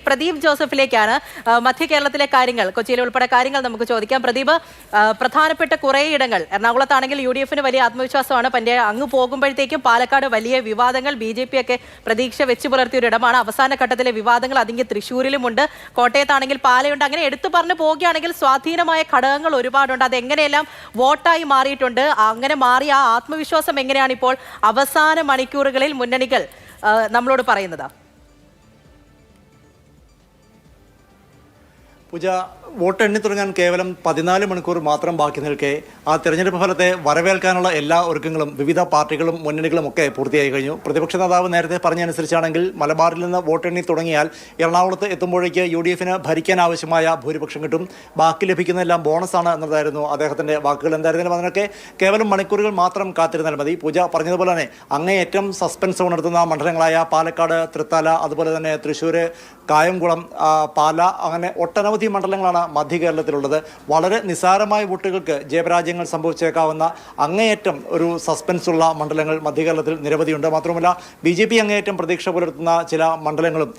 പ്രദീപ് ജോസഫിലേക്കാണ്. മധ്യ കേരളത്തിലെ കാര്യങ്ങൾ, കൊച്ചിയിലെ ഉൾപ്പെടെ കാര്യങ്ങൾ നമുക്ക് ചോദിക്കാം. പ്രദീപ്, പ്രധാനപ്പെട്ട കുറേ ഇടങ്ങൾ, എറണാകുളത്താണെങ്കിൽ UDF-ന് വലിയ ആത്മവിശ്വാസമാണ്. പണ്ട് അങ്ങ് പോകുമ്പോഴത്തേക്കും പാലക്കാട് വലിയ വിവാദങ്ങൾ, BJP ഒക്കെ പ്രതീക്ഷ വെച്ച് പുലർത്തിയ ഒരു ഇടമാണ്. അവസാന ഘട്ടത്തിലെ വിവാദങ്ങൾ അതിങ്ങ് തൃശ്ശൂരിലുമുണ്ട്, കോട്ടയത്താണെങ്കിൽ പാലയുണ്ട്. അങ്ങനെ എടുത്തു പറഞ്ഞു പോവുകയാണെങ്കിൽ സ്വാധീനമായ ഘടകങ്ങൾ ഒരുപാടുണ്ട്. അതെങ്ങനെയെല്ലാം വോട്ടായി മാറിയിട്ടുണ്ട്. അങ്ങനെ മാറിയ ആ ആത്മവിശ്വാസം എങ്ങനെയാണ് ഇപ്പോൾ അവസാന മണിക്കൂറുകളിൽ മുന്നണികൾ നമ്മളോട് പറയുന്നത്? പൂജ, വോട്ട് എണ്ണി തുടങ്ങാൻ കേവലം 14 മണിക്കൂർ മാത്രം ബാക്കി നിൽക്കെ ആ തെരഞ്ഞെടുപ്പ് ഫലത്തെ വരവേൽക്കാനുള്ള എല്ലാ ഒരുക്കങ്ങളും വിവിധ പാർട്ടികളും മുന്നണികളും ഒക്കെ പൂർത്തിയായി കഴിഞ്ഞു. പ്രതിപക്ഷ നേതാവ് നേരത്തെ പറഞ്ഞനുസരിച്ചാണെങ്കിൽ മലബാറിൽ നിന്ന് വോട്ടെണ്ണി തുടങ്ങിയാൽ എറണാകുളത്ത് എത്തുമ്പോഴേക്ക് UDF-ന് ഭരിക്കാൻ ആവശ്യമായ ഭൂരിപക്ഷം കിട്ടും, ബാക്കി ലഭിക്കുന്നതെല്ലാം ബോണസാണ് എന്നതായിരുന്നു അദ്ദേഹത്തിൻ്റെ വാക്കുകൾ. എന്തായിരുന്നാലും അതിനൊക്കെ കേവലം മണിക്കൂറുകൾ മാത്രം കാത്തിരുന്നാൽ മതി. പൂജ പറഞ്ഞതുപോലെ തന്നെ അങ്ങേയറ്റം സസ്പെൻസ് ഉണർത്തുന്ന മണ്ഡലങ്ങളായ പാലക്കാട്, തൃത്താല, അതുപോലെ തന്നെ തൃശ്ശൂർ, കായംകുളം, പാല, അങ്ങനെ ഒട്ടനവധി മണ്ഡലങ്ങളാണ് മധ്യ കേരളത്തിലുള്ളത്. വളരെ നിസ്സാരമായ വോട്ടുകൾക്ക് ജയപരാജയങ്ങൾ സംഭവിച്ചേക്കാവുന്ന അങ്ങേയറ്റം ഒരു സസ്പെൻസ് ഉള്ള മണ്ഡലങ്ങൾ മധ്യ കേരളത്തിൽ നിരവധിയുണ്ട്. മാത്രമല്ല BJP അങ്ങേയറ്റം പ്രതീക്ഷ പുലർത്തുന്ന ചില മണ്ഡലങ്ങളും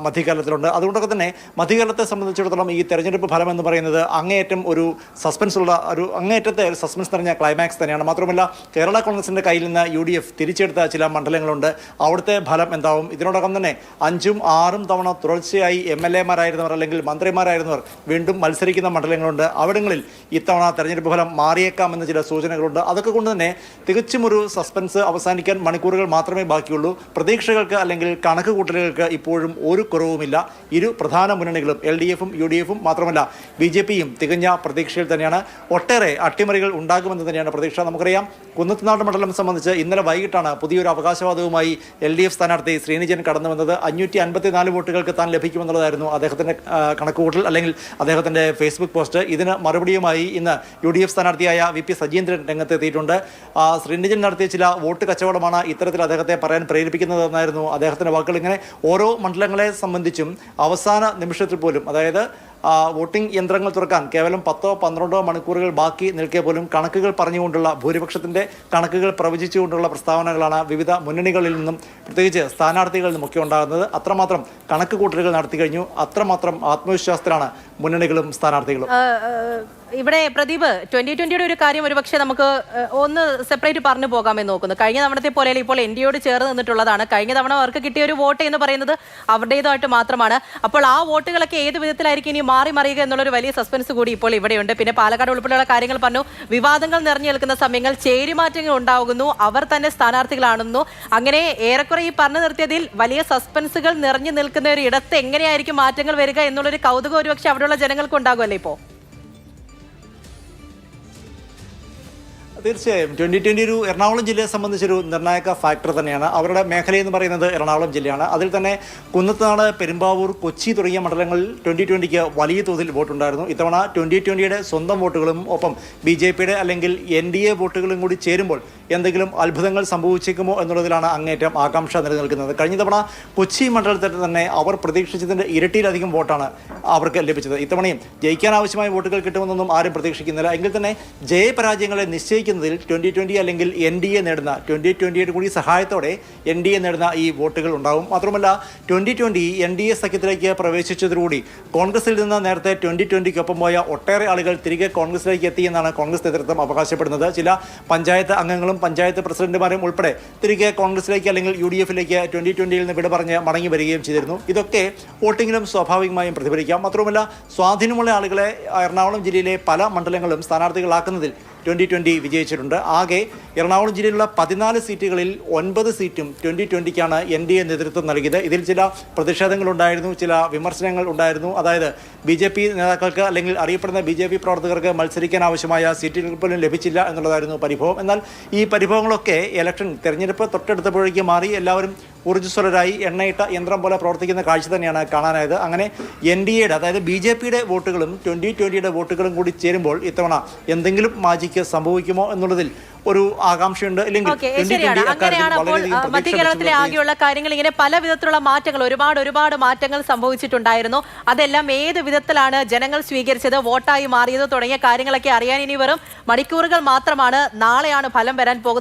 മധ്യ കേരളത്തിലുണ്ട്. അതുകൊണ്ടൊക്കെ തന്നെ മധ്യ കേരളത്തെ സംബന്ധിച്ചിടത്തോളം ഈ തെരഞ്ഞെടുപ്പ് ഫലം എന്ന് പറയുന്നത് അങ്ങേയറ്റം ഒരു സസ്പെൻസ് ഉള്ള ഒരു അങ്ങേയറ്റത്തെ ഒരു സസ്പെൻസ് നിറഞ്ഞ ക്ലൈമാക്സ് തന്നെയാണ്. മാത്രമല്ല കേരള കോൺഗ്രസിൻ്റെ കയ്യിൽ നിന്ന് UDF തിരിച്ചെടുത്ത ചില മണ്ഡലങ്ങളുണ്ട്. അവിടുത്തെ ഫലം എന്താവും? ഇതിനോടകം തന്നെ 5ഉം 6ഉം തവണ തുടർച്ചയായി MLA-മാരായിരുന്നവർ അല്ലെങ്കിൽ മന്ത്രിമാരായിരുന്നവർ വീണ്ടും മത്സരിക്കുന്ന മണ്ഡലങ്ങളുണ്ട്. അവിടങ്ങളിൽ ഇത്തവണ തെരഞ്ഞെടുപ്പ് ഫലം മാറിയേക്കാമെന്ന ചില സൂചനകളുണ്ട്. അതൊക്കെ കൊണ്ട് തന്നെ തികച്ചും ഒരു സസ്പെൻസ് അവസാനിക്കാൻ മണിക്കൂറുകൾ മാത്രമേ ബാക്കിയുള്ളൂ. പ്രതീക്ഷകൾക്ക് അല്ലെങ്കിൽ കണക്ക് കൂട്ടലുകൾക്ക് ഇപ്പോഴും ഒരു കുറവുമില്ല. ഇരു പ്രധാന മുന്നണികളും LDF-ഉം UDF-ഉം മാത്രമല്ല BJP-യും തികഞ്ഞ പ്രതീക്ഷയിൽ തന്നെയാണ്. ഒട്ടേറെ അട്ടിമറികൾ ഉണ്ടാകുമെന്ന് തന്നെയാണ് പ്രതീക്ഷ. നമുക്കറിയാം, കുന്നത്തുനാട് മണ്ഡലം സംബന്ധിച്ച് ഇന്നലെ വൈകിട്ടാണ് പുതിയൊരു അവകാശവാദവുമായി LDF സ്ഥാനാർത്ഥി ശ്രീനിജൻ കടന്നു വന്നത്. 554 വോട്ടുകൾക്ക് താൻ ലഭിക്കുമെന്നുള്ളതായിരുന്നു അദ്ദേഹത്തിൻ്റെ കണക്കുകൂട്ടൽ അല്ലെങ്കിൽ അദ്ദേഹത്തിൻ്റെ ഫേസ്ബുക്ക് പോസ്റ്റ്. ഇതിന് മറുപടിയുമായി ഇന്ന് UDF സ്ഥാനാർത്ഥിയായ VP സജീന്ദ്രൻ രംഗത്തെത്തിയിട്ടുണ്ട്. ശ്രീനിജൻ നടത്തിയ ചില വോട്ട് കച്ചവടമാണ് ഇത്തരത്തിൽ അദ്ദേഹത്തെ പറയാൻ പ്രേരിപ്പിക്കുന്നതെന്നായിരുന്നു അദ്ദേഹത്തിൻ്റെ വാക്കുകൾ. ഇങ്ങനെ ഓരോ മണ്ഡലങ്ങളെ സംബന്ധിച്ചും അവസാന നിമിഷത്തിൽ പോലും, അതായത് വോട്ടിംഗ് യന്ത്രങ്ങൾ തുറക്കാൻ കേവലം 10-12 മണിക്കൂറുകൾ ബാക്കി നിൽക്കെ പോലും കണക്കുകൾ പറഞ്ഞുകൊണ്ടുള്ള, ഭൂരിപക്ഷത്തിൻ്റെ കണക്കുകൾ പ്രവചിച്ചുകൊണ്ടുള്ള പ്രസ്താവനകളാണ് വിവിധ മുന്നണികളിൽ നിന്നും പ്രത്യേകിച്ച് സ്ഥാനാർത്ഥികളിൽ നിന്നുമൊക്കെ ഉണ്ടാകുന്നത്. അത്രമാത്രം കണക്ക് കൂട്ടലുകൾ നടത്തി കഴിഞ്ഞു. അത്രമാത്രം ആത്മവിശ്വാസത്തിലാണ് മുന്നണികളും സ്ഥാനാർത്ഥികളും. ഇവിടെ പ്രദീപ്, 2020-യുടെ ഒരു കാര്യം ഒരുപക്ഷെ നമുക്ക് ഒന്ന് സെപ്പറേറ്റ് പറഞ്ഞു പോകാമെന്ന് നോക്കുന്നു. കഴിഞ്ഞ തവണത്തെ പോലെ ഇപ്പോൾ NDA-യോട് ചേർന്ന് നിന്നിട്ടുള്ളതാണ്. കഴിഞ്ഞ തവണ അവർക്ക് കിട്ടിയ ഒരു വോട്ട് എന്ന് പറയുന്നത് അവരുടേതായിട്ട് മാത്രമാണ്. അപ്പോൾ ആ വോട്ടുകളൊക്കെ ഏത് വിധത്തിലായിരിക്കും ഇനി മാറി മറിയുക എന്നുള്ളൊരു വലിയ സസ്പെൻസ് കൂടി ഇപ്പോൾ ഇവിടെയുണ്ട്. പിന്നെ പാലക്കാട് ഉൾപ്പെടെയുള്ള കാര്യങ്ങൾ പറഞ്ഞു. വിവാദങ്ങൾ നിറഞ്ഞു നിൽക്കുന്ന സമയങ്ങൾ ചേരിമാറ്റങ്ങൾ ഉണ്ടാകുന്നു, അവർ തന്നെ സ്ഥാനാർത്ഥികളാണെന്നു. അങ്ങനെ ഏറെക്കുറെ ഈ പറഞ്ഞു നിർത്തിയതിൽ വലിയ സസ്പെൻസുകൾ നിറഞ്ഞു നിൽക്കുന്ന ഒരു ഇടത്ത് എങ്ങനെയായിരിക്കും മാറ്റങ്ങൾ വരിക എന്നുള്ളൊരു കൗതുകം ഒരുപക്ഷെ അവിടെയുള്ള ജനങ്ങൾക്ക് ഉണ്ടാകുമല്ലേ ഇപ്പോൾ? തീർച്ചയായും 2020 ഒരു എറണാകുളം ജില്ലയെ സംബന്ധിച്ചൊരു നിർണായക ഫാക്ടർ തന്നെയാണ്. അവരുടെ മേഖലയെന്ന് പറയുന്നത് എറണാകുളം ജില്ലയാണ്. അതിൽ തന്നെ കുന്നത്തുനാട്, പെരുമ്പാവൂർ, കൊച്ചി തുടങ്ങിയ മണ്ഡലങ്ങളിൽ 2020-ക്ക് വലിയ തോതിൽ വോട്ടുണ്ടായിരുന്നു. ഇത്തവണ 2020-യുടെ സ്വന്തം വോട്ടുകളും ഒപ്പം BJP-യുടെ അല്ലെങ്കിൽ NDA വോട്ടുകളും കൂടി ചേരുമ്പോൾ എന്തെങ്കിലും അത്ഭുതങ്ങൾ സംഭവിച്ചേക്കുമോ എന്നുള്ളതിലാണ് അങ്ങേറ്റം ആകാംക്ഷ നിലനിൽക്കുന്നത്. കഴിഞ്ഞ തവണ കൊച്ചി മണ്ഡലത്തിൽ തന്നെ അവർ പ്രതീക്ഷിച്ചതിൻ്റെ ഇരട്ടിയിലധികം വോട്ടാണ് അവർക്ക് ലഭിച്ചത്. ഇത്തവണയും ജയിക്കാൻ ആവശ്യമായ വോട്ടുകൾ കിട്ടുമെന്നൊന്നും ആരും പ്രതീക്ഷിക്കുന്നില്ല. എങ്കിൽ തന്നെ ജയപരാജയങ്ങളെ നിശ്ചയിക്കുന്നതിൽ 2020 അല്ലെങ്കിൽ NDA നേടുന്ന 2020-യുടെ കൂടി സഹായത്തോടെ NDA നേടുന്ന ഈ വോട്ടുകൾ ഉണ്ടാവും. മാത്രമല്ല 2020 NDA സഖ്യത്തിലേക്ക് പ്രവേശിച്ചതോടുകൂടി കോൺഗ്രസിൽ നിന്ന് നേരത്തെ 2020-ക്കൊപ്പം പോയ ഒട്ടേറെ ആളുകൾ തിരികെ കോൺഗ്രസിലേക്ക് എത്തിയെന്നാണ് കോൺഗ്രസ് നേതൃത്വം അവകാശപ്പെടുന്നത്. ചില പഞ്ചായത്ത് അംഗങ്ങളും പഞ്ചായത്ത് പ്രസിഡന്റുമാരും ഉൾപ്പെടെ തിരികെ കോൺഗ്രസിലേക്ക് അല്ലെങ്കിൽ UDF-ലേക്ക് 2020-യിൽ നിന്ന് വിട പറഞ്ഞ് മടങ്ങി വരികയും ചെയ്തിരുന്നു. ഇതൊക്കെ വോട്ടിങ്ങിലും സ്വാഭാവികമായും പ്രതിഫലിക്കാം. മാത്രമല്ല സ്വാധീനമുള്ള ആളുകളെ എറണാകുളം ജില്ലയിലെ പല മണ്ഡലങ്ങളും സ്ഥാനാർത്ഥികളാക്കുന്നതിൽ 2020 വിജയിച്ചിട്ടുണ്ട്. ആകെ എറണാകുളം ജില്ലയിലുള്ള 14 സീറ്റുകളിൽ 9 സീറ്റും 2020-ക്കാണ് NDA നേതൃത്വം നൽകിയത്. ഇതിൽ ചില പ്രതിഷേധങ്ങളുണ്ടായിരുന്നു, ചില വിമർശനങ്ങൾ ഉണ്ടായിരുന്നു. അതായത് BJP നേതാക്കൾക്ക് അല്ലെങ്കിൽ അറിയപ്പെടുന്ന BJP പ്രവർത്തകർക്ക് മത്സരിക്കാൻ ആവശ്യമായ സീറ്റുകൾ പോലും ലഭിച്ചില്ല എന്നുള്ളതായിരുന്നു പരിഭവം. എന്നാൽ ഈ പരിഭവങ്ങളൊക്കെ തെരഞ്ഞെടുപ്പ് തൊട്ടടുത്തപ്പോഴേക്ക് മാറി. എല്ലാവരും ഊർജ്ജസ്വലരായി എണ്ണയിട്ട യന്ത്രം പോലെ പ്രവർത്തിക്കുന്ന കാഴ്ച തന്നെയാണ് കാണാനായത്. അങ്ങനെ NDA-യുടെ, അതായത് BJP-യുടെ വോട്ടുകളും 2020-യുടെ വോട്ടുകളും കൂടി ചേരുമ്പോൾ ഇത്തവണ എന്തെങ്കിലും മാജിക്ക് സംഭവിക്കുമോ എന്നുള്ളതിൽ ഒരു ആകാംക്ഷയുണ്ട്. അങ്ങനെയാണ് അപ്പോൾ മധ്യ കേരളത്തിലെ ആകെയുള്ള കാര്യങ്ങൾ ഇങ്ങനെ പല വിധത്തിലുള്ള മാറ്റങ്ങൾ, ഒരുപാട് മാറ്റങ്ങൾ സംഭവിച്ചിട്ടുണ്ടായിരുന്നു. അതെല്ലാം ഏത് വിധത്തിലാണ് ജനങ്ങൾ സ്വീകരിച്ചത്, വോട്ടായി മാറിയത് തുടങ്ങിയ കാര്യങ്ങളൊക്കെ അറിയാൻ ഇനി വെറും മണിക്കൂറുകൾ മാത്രമാണ്. നാളെയാണ് ഫലം വരാൻ പോകുന്നത്.